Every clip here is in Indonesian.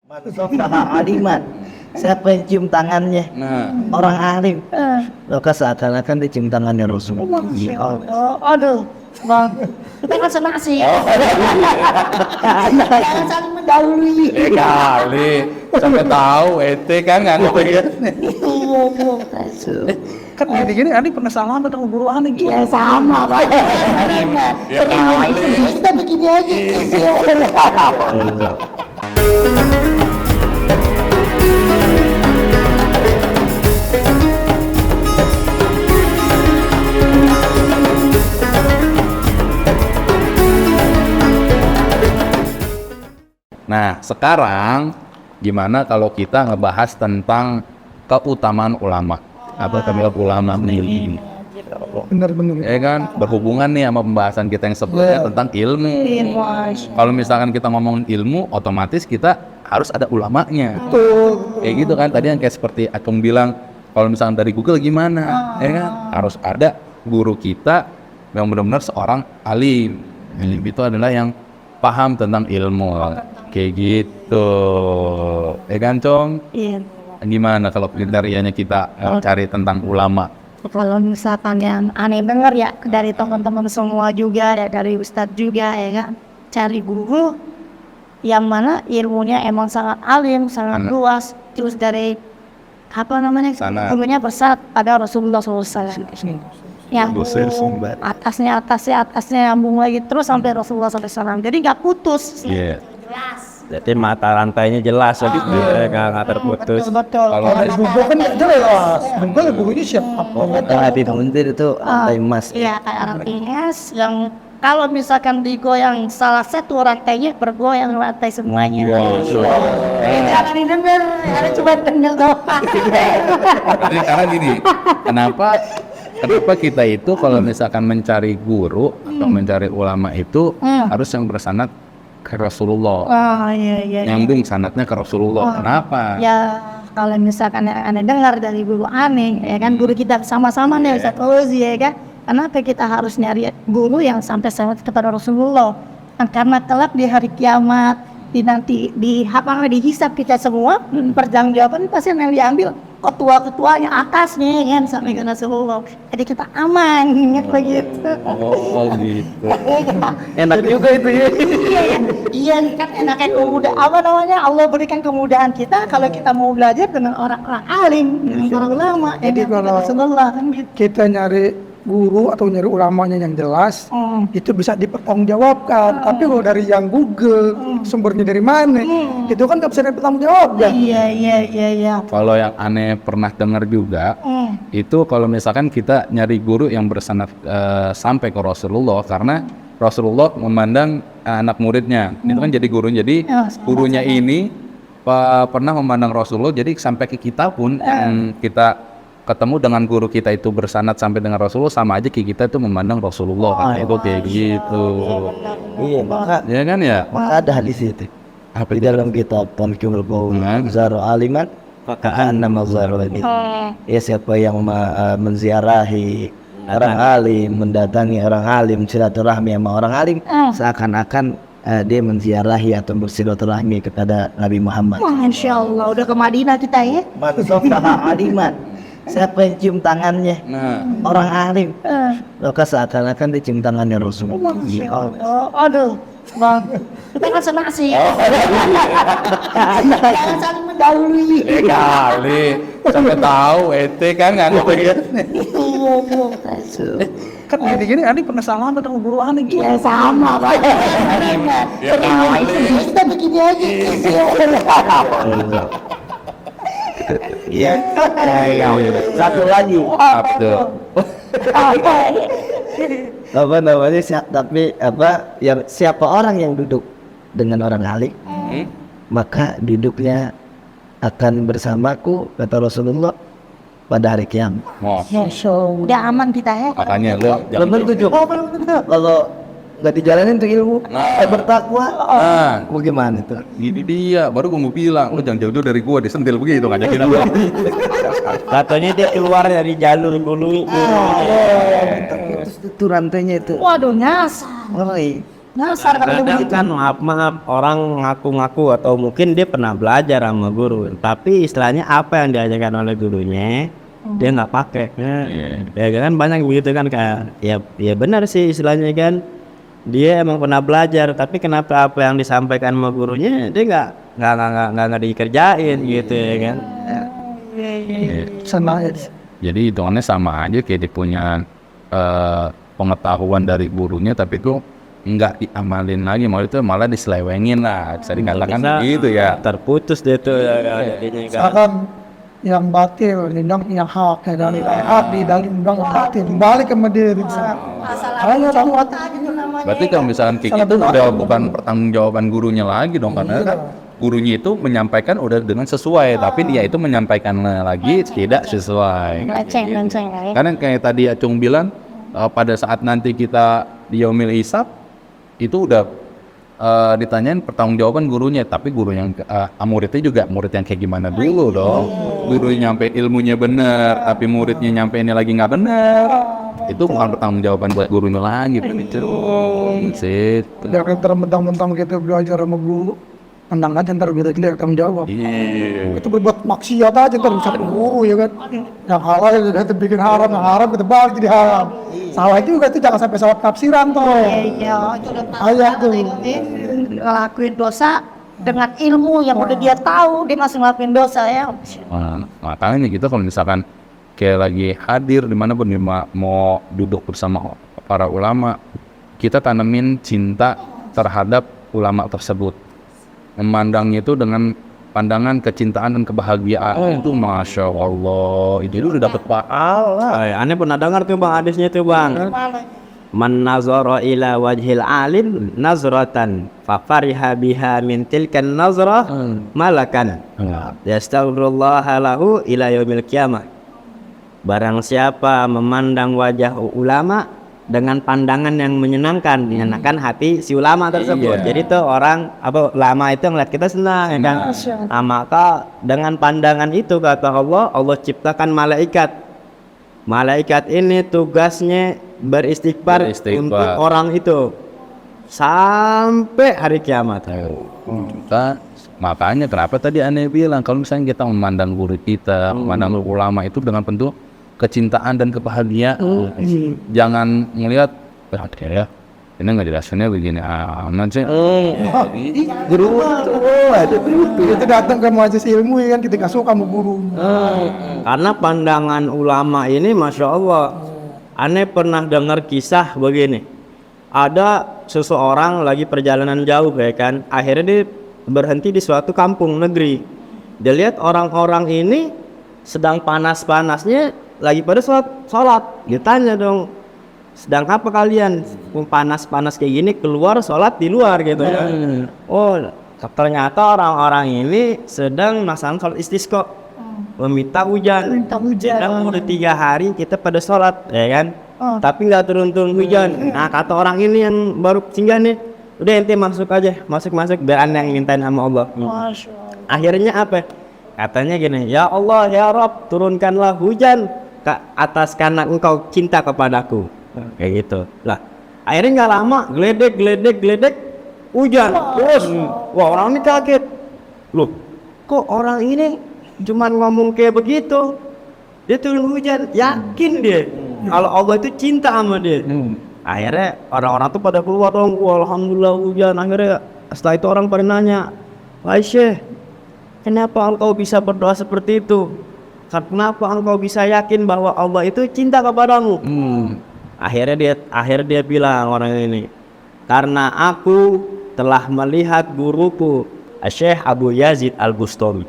Aliman. Siapa yang cium tangannya? Nah, Orang alim. Maka seakan-akan dicium tangannya Rasulullah. Aduh, bang, kita kan senasib. Jangan saling mendahului. kali sampai tahu ete kan nggak ngerti. Kan gini Ani pernah salah sama guru Ani gitu. Ya sama, Pak. Ya, Ketawa itu kita begini aja. Nah, sekarang gimana kalau kita ngebahas tentang keutamaan ulama? Apa kami ulama ini? Bener-bener. Ya kan berhubungan nih sama pembahasan kita yang sebelumnya tentang ilmu. Kalau misalkan kita ngomongin ilmu, otomatis kita harus ada ulamanya. Kayak gitu kan tadi yang kayak seperti Akung bilang, kalau misalkan dari Google gimana, ya kan harus ada guru kita yang benar-benar seorang alim. Alim itu adalah yang paham tentang ilmu. Kayak gitu. Ya kan, Cong? Iya. Gimana kalau kriterianya kita cari tentang ulama? Kalau misalkan yang aneh dengar ya dari teman-teman semua juga ya, dari ustadz juga ya kan, cari guru yang mana ilmunya emang sangat alim, sangat luas, terus dari apa namanya gurunya besar pada Rasulullah SAW. Nyambung atasnya nyambung lagi terus sampai Rasulullah SAW. Jadi nggak putus. Iya. Jelas. Jadi mata rantainya jelas, jadi nggak terputus. Betul. Kalau dari Google kan nggak jelas. Google gurunya siapa? Habib Munzir itu rantai emas. Iya kayak rantainya yang kalau misalkan digoyang salah satu rantainya bergoyang rantai semuanya. Jangan didengar, ada cuma dengar doang. Karena gini, kenapa kita itu kalau misalkan mencari guru atau mencari ulama itu harus yang bersanad ke Rasulullah. Iya. Nyambung sanadnya ke Rasulullah. Kenapa? Ya kalau misalkan yang aneh dengar dari guru aneh, ya kan guru kita sama-sama nih Ustaz Fauzi ya kan. Kenapa kita harus nyari guru yang sampai sanad kepada Rasulullah? Karena kelak di hari kiamat, nanti dihisab kita semua, pertanggungjawaban pasti yang diambil ketua-ketuanya atasnya kan sampai ke Rasulullah. Jadi kita aman begitu. Oh gitu. Enak juga itu ya. Iya kan enaknya kemudahan apa namanya Allah berikan kemudahan kita kalau kita mau belajar dengan orang-orang alim, dengan orang ulama. Jadi kalau Rasulullah kan gitu. kita nyari guru atau nyari ulamanya yang jelas, itu bisa dipertanggungjawabkan. Tapi kalau dari yang Google, sumbernya dari mana, itu kan nggak bisa dipertanggungjawabkan. Iya. Kalau yang aneh pernah dengar juga, itu kalau misalkan kita nyari guru yang bersanad sampai ke Rasulullah, karena Rasulullah memandang anak muridnya, itu kan jadi gurunya. Jadi gurunya ini pernah memandang Rasulullah, jadi sampai ke kita pun yang kita ketemu dengan guru kita itu bersanad sampai dengan Rasulullah, sama aja kayak kita itu memandang Rasulullah. Itu kayak gitu. Iya, Ya kan ya? maka ada hadis itu. Di dalam kitab Tanqihul Qaul, Zaru aliman ka'annama zaru ini. Ya siapa yang menziarahi orang alim, mendatangi orang alim, silaturahmi sama orang alim, seakan-akan dia menziarahi atau bersilaturahmi kepada Nabi Muhammad. Masya Allah udah ke Madinah kita ya. Mansofaha aliman. Siapa yang cium tangannya? Nah, Orang alim. Maka seakan-akan dicium tangannya Rasulullah. Aduh, bang, kita kan senasib. Jangan saling mendahului. kali sampai tahu ete kan nggak ngerti. Kan gini Ani pernah salah sama guru Ani gitu. Ya sama, Pak. Ketawa itu kita begini aja. Iya. Satu lagi. Betul. Apa namanya? Siapa orang yang duduk dengan orang alim, maka duduknya akan bersamaku, kata Rasulullah, pada hari kiamat. Udah aman kita ya. Makanya lo Belum tentu juga. Kalau nggak dijalanin tuh ilmu, bertakwa. Bagaimana tuh? Gini dia, baru gue mau bilang, lo jangan jauh-jauh dari gue, disentil begitu ngajakin apa. Katanya dia keluar dari jalur dulu. Itu rantainya itu. Waduh nyasar. Oh, iya. Dasar kata Kadang begitu. kan maaf orang ngaku-ngaku atau mungkin dia pernah belajar sama guru, tapi istilahnya apa yang diajarkan oleh gurunya dia nggak pakai. Ya kan banyak begitu kan, kayak ya benar sih istilahnya kan, dia emang pernah belajar tapi kenapa apa yang disampaikan sama gurunya dia nggak dikerjain gitu ya kan. Senang ya. Jadi hitungannya sama aja kayak dia punya pengetahuan dari gurunya tapi itu nggak diamalin lagi, malah diselewengin lah, bisa dikatakan gitu ya. Terputus dia tuh ya, jadinya kan. Misalkan yang batil dibilang yang hak, ya dari hak dibilang yang batil, balik ke mediri. Hanya sama gitu namanya. Berarti kalau misalkan kayak Salah gitu benar. udah bukan pertanggungjawaban gurunya lagi dong, karena kan gurunya itu menyampaikan udah dengan sesuai, tapi dia itu menyampaikan lagi tidak sesuai. Lenceng ya. Karena kayak tadi Acung bilang pada saat nanti kita di yaumil hisab itu udah ditanyain pertanggungjawaban gurunya, tapi guru yang muridnya juga murid yang kayak gimana dulu dong. Guru nyampe ilmunya bener, tapi muridnya nyampeinnya lagi nggak bener. Itu bukan pertanggungjawaban buat gurunya lagi, begitu. Jangan termentang-mentang kita belajar sama guru, menang aja ntar kita tanggung jawab. Iya. Itu berbuat maksiat aja ntar bisa guru ya kan. Yang halal kita bikin haram, yang haram kita balik jadi haram. Salah juga itu jangan sampai salah tafsiran tuh. Iya, itu udah Ayat tuh. ngelakuin dosa dengan ilmu yang udah dia tahu, dia masih ngelakuin dosa ya. Nah, makanya kita kalau misalkan kayak lagi hadir dimanapun mau duduk bersama para ulama, kita tanemin cinta terhadap ulama tersebut, memandangnya itu dengan pandangan kecintaan dan kebahagiaan. Itu masya Allah, itu udah dapet pahala. Aneh pernah dengar tuh bang hadisnya tuh bang. Man nazara ila wajhil alim nazratan fa fariha biha min tilkan nazrah malakan yastaghfirullah lahu ila yaumil qiyamah. Barang siapa memandang wajah ulama dengan pandangan yang menyenangkan hati si ulama tersebut. Jadi tuh orang ulama itu ngeliat kita senang ya kan. Nah, maka dengan pandangan itu kata Allah ciptakan malaikat. Malaikat ini tugasnya beristighfar untuk orang itu sampai hari kiamat. Makanya kenapa tadi aneh bilang kalau misalnya kita memandang guru kita, memandang ulama itu dengan bentuk kecintaan dan kebahagiaan. Jangan ngelihat ya ini nggak jelasinnya begini nanti Guru itu datang ke majelis ilmu ya kan, kita nggak suka sama guru. Karena pandangan ulama ini masya Allah. Aneh pernah dengar kisah begini. Ada seseorang lagi perjalanan jauh ya kan, akhirnya dia berhenti di suatu kampung negeri. Dia lihat orang-orang ini sedang panas-panasnya lagi pada sholat. Dia tanya dong, sedang apa kalian? Panas-panas kayak gini keluar sholat di luar gitu ya. Oh ternyata orang-orang ini sedang melaksanakan sholat istisqa, meminta hujan. Dan udah 3 hari kita pada sholat ya kan, tapi nggak turun-turun hujan. Nah kata orang ini yang baru singgah nih, udah ente masuk aja, masuk biar anda yang mintain sama Allah. Akhirnya apa? Katanya gini, ya Allah ya Rabb, turunkanlah hujan ke atas karena engkau cinta kepadaku. Kayak gitu lah. Akhirnya nggak lama, geledek hujan terus. Wah orang ini kaget, loh kok orang ini cuman ngomong kayak begitu, dia turun hujan, yakin dia kalau Allah itu cinta sama dia. Akhirnya orang-orang tuh pada keluar dong, wah alhamdulillah hujan. Akhirnya setelah itu orang pada nanya, wahai Syekh, kenapa engkau bisa berdoa seperti itu? Kenapa engkau bisa yakin bahwa Allah itu cinta kepadamu? Akhirnya dia bilang orang ini, karena aku telah melihat guruku Syekh Abu Yazid Al-Bustami.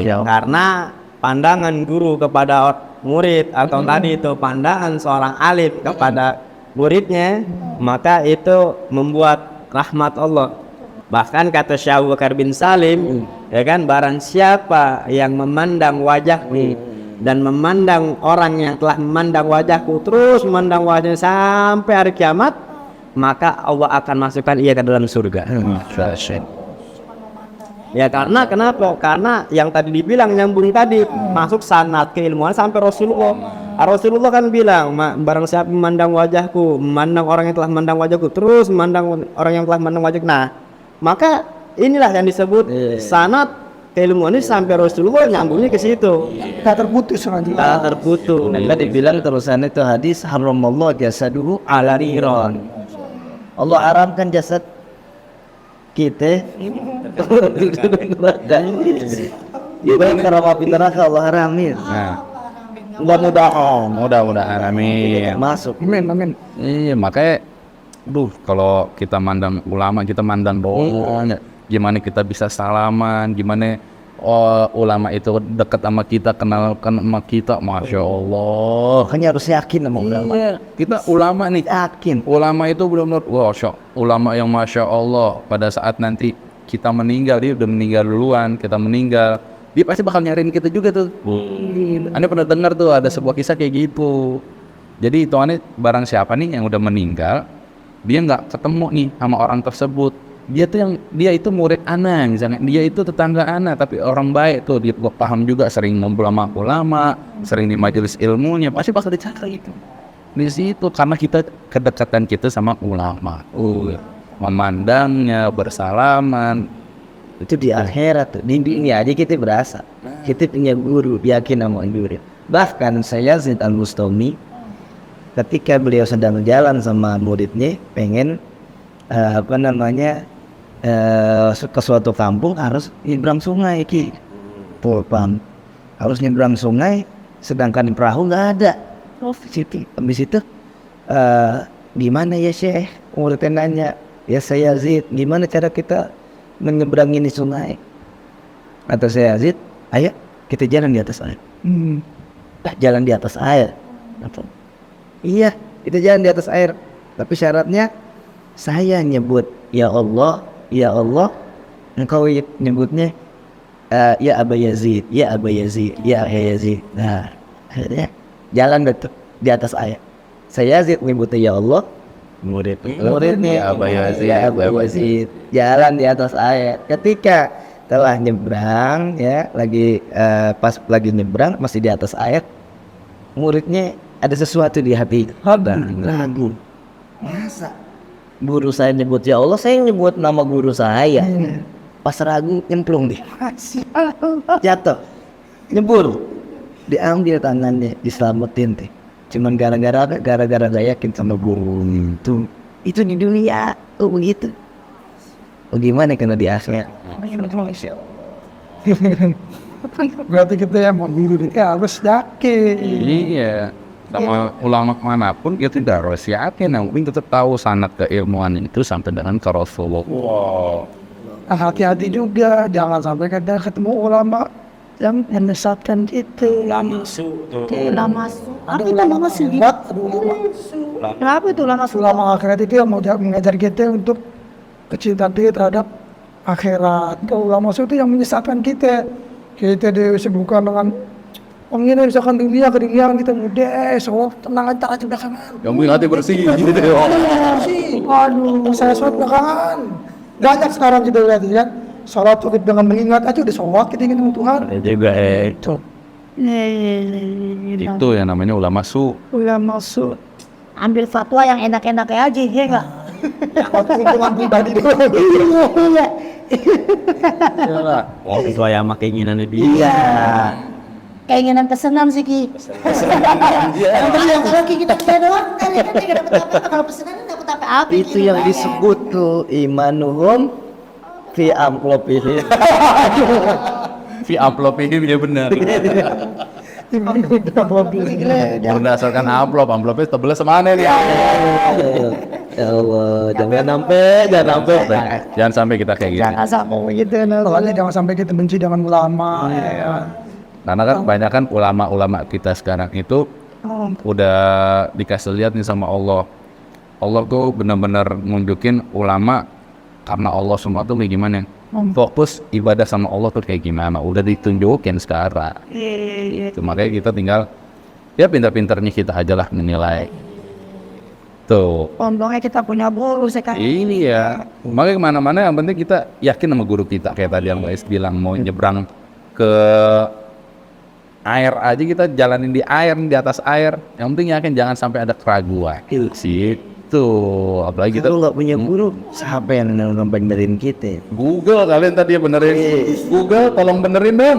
Karena pandangan guru kepada murid atau tadi itu pandangan seorang alim kepada muridnya, maka itu membuat rahmat Allah. Bahkan kata Syekh Abu Bakar bin Salim, ya kan, barang siapa yang memandang wajahku dan memandang orang yang telah memandang wajahku terus memandang wajahnya sampai hari kiamat, maka Allah akan masukkan ia ke dalam surga. Ya karena kenapa? Karena yang tadi dibilang nyambung tadi, masuk sanad keilmuan sampai Rasulullah. Rasulullah kan bilang, barang siapa memandang wajahku, memandang orang yang telah memandang wajahku, terus memandang orang yang telah memandang wajahku. Nah, maka inilah yang disebut sanad keilmuan ini sampai Rasulullah nyambungnya ke situ. Tak terputus nanti. Tak terputus. Nah, dibilang terusan itu hadis haramallahu jasaduhu ala niran. Allah haramkan jasad kita Ibarat karena api neraka Allah haramin. Nah, Mudah-mudahan mudah-mudahan amin. masuk. Amin, amin. Iya, makanya kalau kita mandang ulama, kita mandang doang, gimana kita bisa salaman, gimana ulama itu dekat sama kita, kenal sama kita, masya Allah. Makanya harus yakin sama ulama. Kita ulama nih, Yakin. ulama itu benar-benar, wah, ulama yang masya Allah. Pada saat nanti kita meninggal, dia udah meninggal duluan, kita meninggal, dia pasti bakal nyariin kita juga tuh. Anda pernah dengar tuh ada sebuah kisah kayak gitu. Jadi hitungannya barang siapa nih yang udah meninggal, dia nggak ketemu nih sama orang tersebut. Dia itu murid ana misalnya, dia itu tetangga ana tapi orang baik tuh, dia paham juga, sering ngobrol sama ulama, sering di majelis ilmunya, pasti bakal dicari itu. Di situ karena kedekatan kita sama ulama. Memandangnya, bersalaman. Itu di akhirat tuh. Di dunia aja kita berasa. Kita punya guru, yakin sama guru. Bahkan saya Yazid Al-Bustami ketika beliau sedang jalan sama muridnya pengen ke suatu kampung harus nyebrang sungai paham, harus nyebrang sungai sedangkan perahu nggak ada. Habis itu gimana ya Syekh, muridnya nanya, ya saya Yazid, gimana cara kita menyeberangi ini sungai? Atau saya Yazid, ayo kita jalan di atas air. Jalan di atas air. Iya, kita jalan di atas air. Tapi syaratnya saya nyebut ya Allah, engkau nyebutnya ya Aba Yazid, ya Aba Yazid, ya Ahya Yazid. Nah, akhirnya jalan betul di atas air. Saya Yazid nyebutnya ya Allah, muridnya Aba Yazid, ya Aba Yazid, jalan di atas air. Ketika telah nyebrang ya, pas lagi nyebrang masih di atas air, muridnya ada sesuatu di hati, ragu. Masa guru saya nyebut ya Allah, saya nyebut nama guru saya. Pas ragu nyemplung deh, jatuh, nyebur, diambil tangannya, diselamatin teh. Cuman gara-gara gak yakin sama guru. Itu di dunia begitu. Gimana kalau di akhirat? Berarti kita yang mau guru ya harus yakin. Iya, sama ulama manapun kita tidak harus yakin, yang penting tetap tahu sanad keilmuan itu sampai dengan ke Rasulullah. Nah, hati-hati juga, jangan sampai kita ketemu ulama yang menyesatkan itu. Ulama apa itu ulama sendiri? Kenapa itu ulama Ulama akhirat itu yang mau mengajar kita untuk kecintaan kita terhadap akhirat. Ulama itu yang menyesatkan kita. Kita disibukkan dengan pengen misalkan dunia keduniaan, kita mudah, so tenang aja aja belakangan. Yang penting hati bersih. Waduh, saya sholat belakangan. Banyak sekarang kita lihat ya, sholat itu dengan mengingat aja udah sholat, kita ingin Tuhan. Juga itu. Itu yang namanya ulama su. Ulama su. Ambil fatwa yang enak-enak aja, ya enggak? Waktu hubungan pribadi doang. Iya. Sesuai sama keinginannya dia. Iya. Keinginan kesenang sih Ki. Yang penting kalau Ki kita doang, kan kita dapat apa? Kalau pesanan dapat apa? Itu yang disebut tuh imanuhum fi amplopihim. Vi amplop ini dia benar. Berdasarkan amplopnya tebelnya semana nih. Ya Allah, jangan sampai. Jangan sampai kita kayak gitu. Jangan sampai gitu. Soalnya jangan sampai kita benci dengan ulama. Karena kan banyak kan ulama-ulama kita sekarang itu udah dikasih lihat nih sama Allah. Allah tuh benar-benar nunjukin ulama karena Allah semua tuh kayak gimana. Fokus ibadah sama Allah tuh kayak gimana. Udah ditunjukin sekarang. Itu makanya kita tinggal ya pintar-pintarnya kita aja lah menilai. Tuh. Untungnya kita punya guru sekarang. Ini ya. Makanya kemana-mana yang penting kita yakin sama guru kita. Kayak tadi yang Mbak Is bilang mau nyebrang ke air aja kita jalanin di air, di atas air. Yang penting yakin jangan sampai ada keraguan. Itu apalagi kita Kita nggak punya guru, siapa yang benerin kita? Google kalian tadi ya benerin. Google tolong benerin dong.